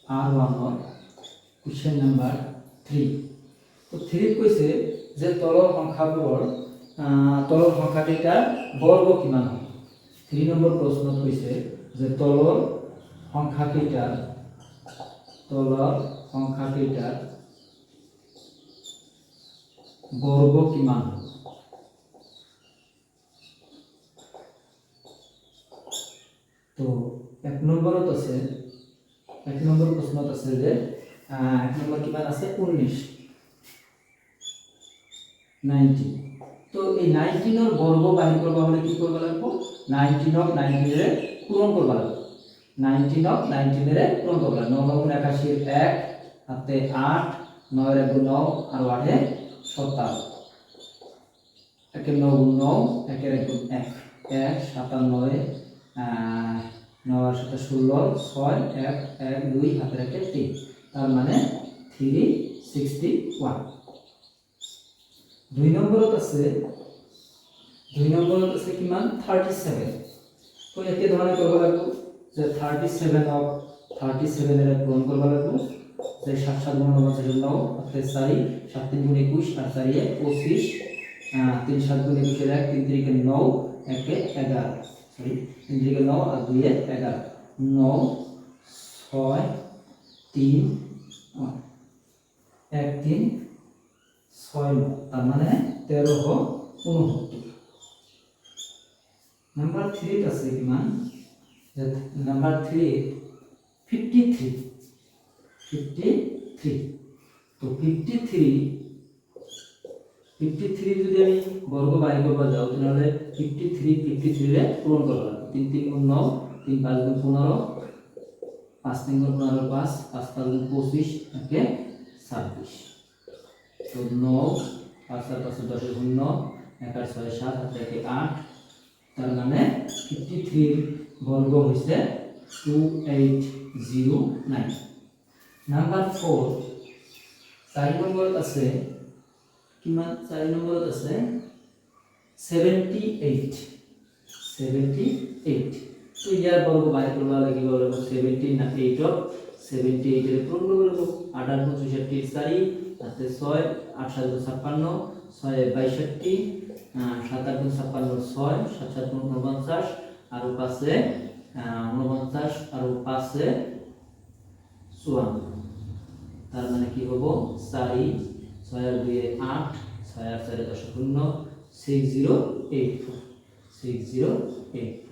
R1 question number 3 তো 3 কৈছে যে তলৰ সংখ্যাকেইটাৰ বৰ্গ কিমান হ'ব 3 নম্বৰ প্ৰশ্নত কৈছে যে তলৰ সংখ্যাকেইটাৰ বৰ্গ কিমান হ'ব তো 1 নম্বৰত আছে 1 নম্বৰ প্ৰশ্নত আছে যে 1 নম্বৰ কিমান আছে 19 19 তো এই 19 ৰ বৰ্গ বাহিৰ কৰিব হলে কি কৰিব লাগিব 19 ক 19 ৰে পূৰণ কৰিব লাগিব 19 ক 19 ৰে পূৰণ কৰিব লাগিব 9 9 81 1 হাতে 8 9 ৰে 9 আৰু 8 এ 17 1 9 9 1 রে 1 1 7 9 9 7 16 6 1 1 2 হাতে রেখে 3 তার মানে 361 2 নম্বৰত আছে কিমান 37 তো একে ধৰণে কৰিব লাগিব যে 37 ক 37 এৰে পূৰণ কৰিব লাগিব যে 7 7 গুণ 9 আছে 4 7 3 গুণ 21 আর 4 এ 25 3 7 গুণ 21 এর 1 3 3 9 1 এ 11 সরি 3 3 9 আর 2 এ 11 9 6 3 1 3 6 তার মানে 1369 নাম্বার 3 আছে কিমান নাম্বার 3 53 তো 53 যদি আমি বর্গ বাহির করব যাও তাহলে 53 রে পূরণ করব 3 3 গুণ 9 3 5 গুণ 15 5 3 গুণ 15 5 5 5 গুণ 25 একে 26 তো 9 5 7 5 10 শূন্য 1 8 6 7 হাতে একে 8 তার মানে 53 বর্গ হইছে 2809 নাম্বার 4 4 নম্বৰত আছে কিমান 4 নম্বৰত আছে 78 তো ইয়াৰ বৰ্গ বাহিৰ কৰিব লাগিব 17 না 8 ক 78 এর পূরণ করব 8 8 65 4 তাতে 6 8 7 56 6 62 7 8 56 6 7 7 49 আর 5 এ 49 আর 5 এ 54 তার মানে কি হবো 4 6 আর 2 এ 8 6 আর 4 এ 10 শূন্য 6084